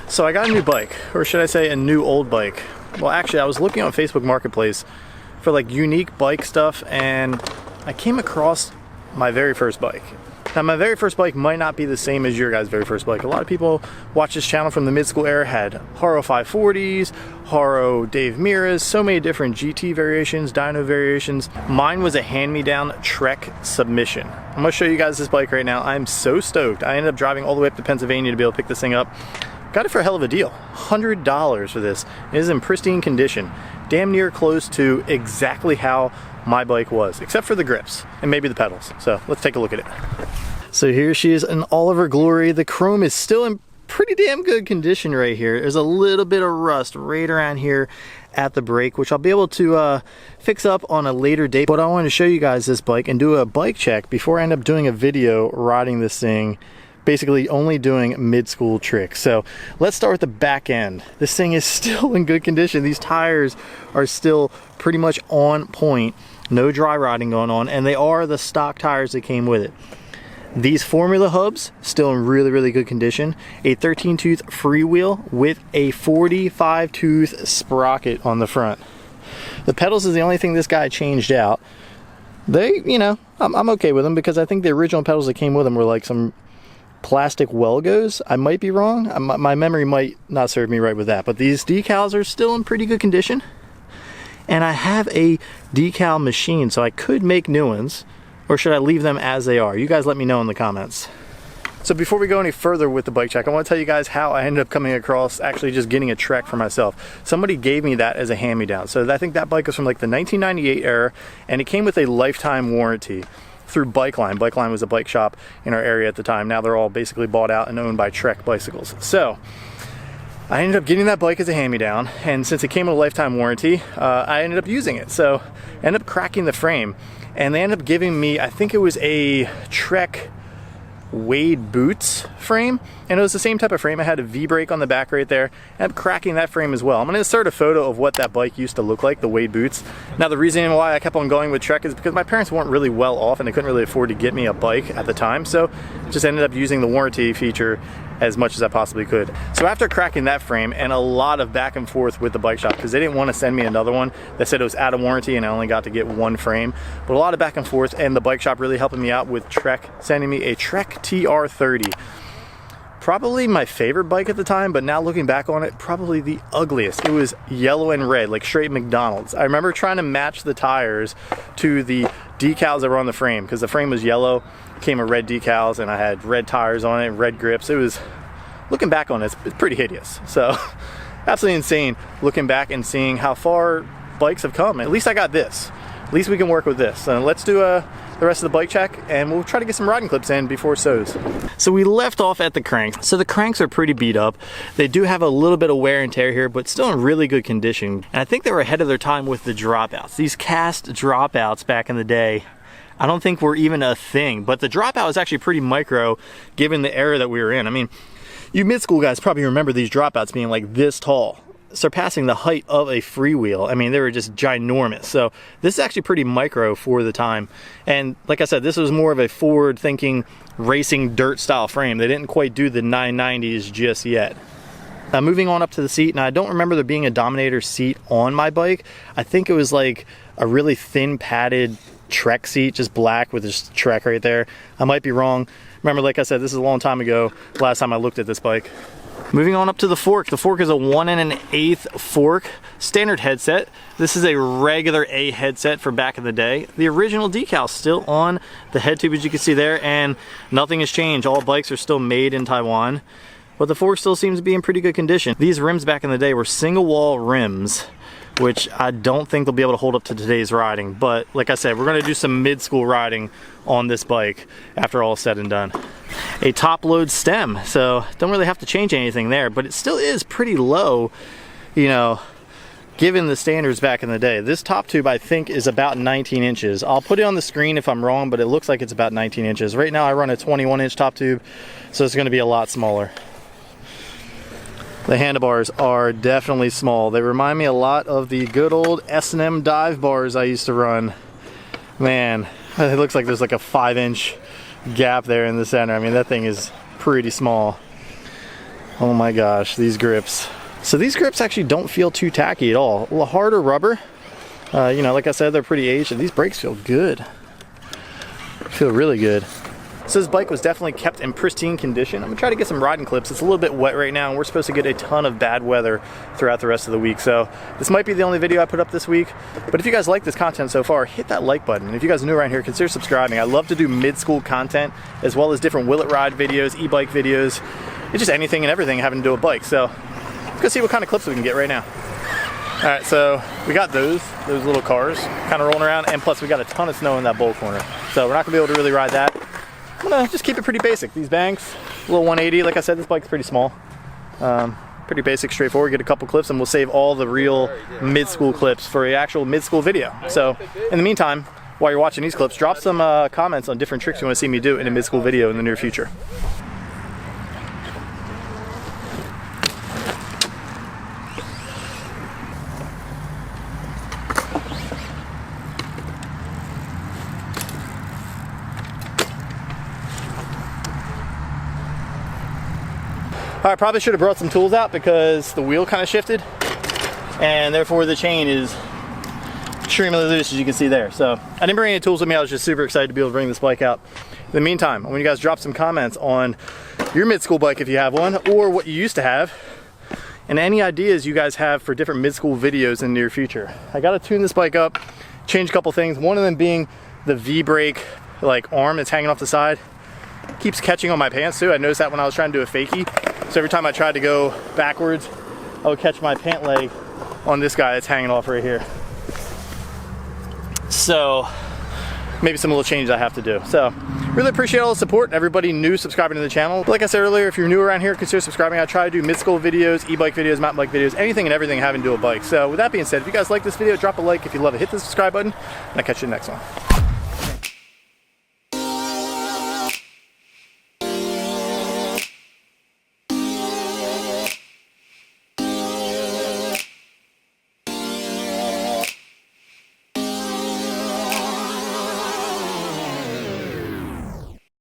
So I got a new bike, or should I say a new old bike. Well, actually I was looking on Facebook Marketplace for like unique bike stuff, and I came across my very first bike. Now my very first bike might not be the same as your guys' very first bike. A lot of people watch this channel from the mid-school era had Haro 540s, Haro Dave Miras, so many different GT variations, dyno variations. Mine was a hand-me-down Trek Submission. I'm gonna show you guys this bike right now. I'm so stoked. I ended up driving all the way up to Pennsylvania to be able to pick this thing up. Got it for a hell of a deal. $100 for this. It is in pristine condition. Damn near close to exactly how my bike was, except for the grips and maybe the pedals. So let's take a look at it. So here she is in all of her glory. The chrome is still in pretty damn good condition right here. There's a little bit of rust right around here at the brake, which I'll be able to fix up on a later date. But I wanted to show you guys this bike and do a bike check before I end up doing a video riding this thing, basically only doing mid-school tricks. So let's start with the back end. This thing is still in good condition. These tires are still pretty much on point. No dry rotting going on, and they are the stock tires that came with it. These formula hubs, still in really, really good condition. A 13-tooth freewheel with a 45-tooth sprocket on the front. The pedals is the only thing this guy changed out. They, you know, I'm okay with them because I think the original pedals that came with them were like some plastic Welgos. I might be wrong. My memory might not serve me right with that, but these decals are still in pretty good condition. And I have a decal machine, so I could make new ones. Or should I leave them as they are? You guys let me know in the comments. So before we go any further with the bike check, I want to tell you guys how I ended up coming across actually just getting a Trek for myself. Somebody gave me that as a hand-me-down. So I think that bike was from like the 1998 era, and it came with a lifetime warranty through Bikeline. Bikeline was a bike shop in our area at the time. Now they're all basically bought out and owned by Trek bicycles. So I ended up getting that bike as a hand-me-down, and since it came with a lifetime warranty, I ended up using it. So I ended up cracking the frame. And they ended up giving me, I think it was a Trek Wade Boots frame, and it was the same type of frame. I had a V-brake on the back right there, and I'm cracking that frame as well. I'm going to insert a photo of what that bike used to look like, the Wade Boots. Now the reason why I kept on going with Trek is because my parents weren't really well off and they couldn't really afford to get me a bike at the time, so just ended up using the warranty feature as much as I possibly could. So after cracking that frame and a lot of back and forth with the bike shop, because they didn't want to send me another one, they said it was out of warranty and I only got to get one frame, but a lot of back and forth, and the bike shop really helping me out with Trek sending me a Trek TR30. Probably my favorite bike at the time, but now looking back on it, probably the ugliest. It was yellow and red, like straight McDonald's. I remember trying to match the tires to the decals that were on the frame, because the frame was yellow, came with red decals, and I had red tires on it, red grips. It was, looking back on it, it's pretty hideous. So absolutely insane looking back and seeing how far bikes have come. At least I got this. At least we can work with this. So let's do the rest of the bike check, and we'll try to get some riding clips in before so's. So we left off at the cranks. So the cranks are pretty beat up. They do have a little bit of wear and tear here, but still in really good condition. And I think they were ahead of their time with the dropouts. These cast dropouts back in the day, I don't think were even a thing, but the dropout was actually pretty micro given the era that we were in. I mean, you mid-school guys probably remember these dropouts being like this tall, surpassing the height of a freewheel. I mean, they were just ginormous. So this is actually pretty micro for the time. And like I said, this was more of a forward-thinking racing dirt style frame. They didn't quite do the 990s just yet. Now moving on up to the seat, and I don't remember there being a Dominator seat on my bike. I think it was like a really thin padded Trek seat, just black with this Trek right there. I might be wrong. Remember, like I said, this is a long time ago, last time I looked at this bike. Moving on up to the fork. The fork is a 1 1/8 fork, standard headset. This is a regular A headset for back in the day. The original decal still on the head tube, as you can see there, and nothing has changed. All bikes are still made in Taiwan, but the fork still seems to be in pretty good condition. These rims back in the day were single wall rims, which I don't think they'll be able to hold up to today's riding. But like I said, we're gonna do some mid-school riding on this bike after all is said and done. A top load stem, so don't really have to change anything there, but it still is pretty low, you know, given the standards back in the day. This top tube I think is about 19 inches. I'll put it on the screen if I'm wrong, but it looks like it's about 19 inches. Right now I run a 21-inch top tube, so it's gonna be a lot smaller. The handlebars are definitely small. They remind me a lot of the good old S&M dive bars I used to run. Man, it looks like there's like a 5-inch gap there in the center. I mean, that thing is pretty small. Oh my gosh, these grips. So these grips actually don't feel too tacky at all. A little harder rubber. You know, like I said, they're pretty aged, and these brakes feel good. Feel really good. So this bike was definitely kept in pristine condition. I'm gonna try to get some riding clips. It's a little bit wet right now, and we're supposed to get a ton of bad weather throughout the rest of the week. So this might be the only video I put up this week. But if you guys like this content so far, hit that like button. And if you guys are new around here, consider subscribing. I love to do mid-school content, as well as different Will It Ride videos, e-bike videos. It's just anything and everything having to do with bikes. So let's go see what kind of clips we can get right now. All right, so we got those little cars kind of rolling around, and plus we got a ton of snow in that bowl corner. So we're not gonna be able to really ride that. I'm gonna just keep it pretty basic. These banks, a little 180. Like I said, this bike's pretty small. Pretty basic, straightforward. Get a couple clips, and we'll save all the real mid-school clips for an actual mid-school video. So in the meantime, while you're watching these clips, drop some comments on different tricks you want to see me do in a mid-school video in the near future. I probably should have brought some tools out because the wheel kind of shifted, and therefore the chain is extremely loose, as you can see there. So I didn't bring any tools with me. I was just super excited to be able to bring this bike out. In the meantime, I want you guys to drop some comments on your mid-school bike if you have one, or what you used to have, and any ideas you guys have for different mid-school videos in the near future. I got to tune this bike up, change a couple things. One of them being the V-brake like arm that's hanging off the side. Keeps catching on my pants too. I noticed that when I was trying to do a fakie. So every time I tried to go backwards, I would catch my pant leg on this guy that's hanging off right here. So maybe some little changes I have to do. So really appreciate all the support, everybody new subscribing to the channel. But like I said earlier, if you're new around here, consider subscribing. I try to do mid-school videos, e-bike videos, mountain bike videos, anything and everything having to do with bikes. So with that being said, if you guys like this video, drop a like. If you love it, hit the subscribe button, and I'll catch you in the next one.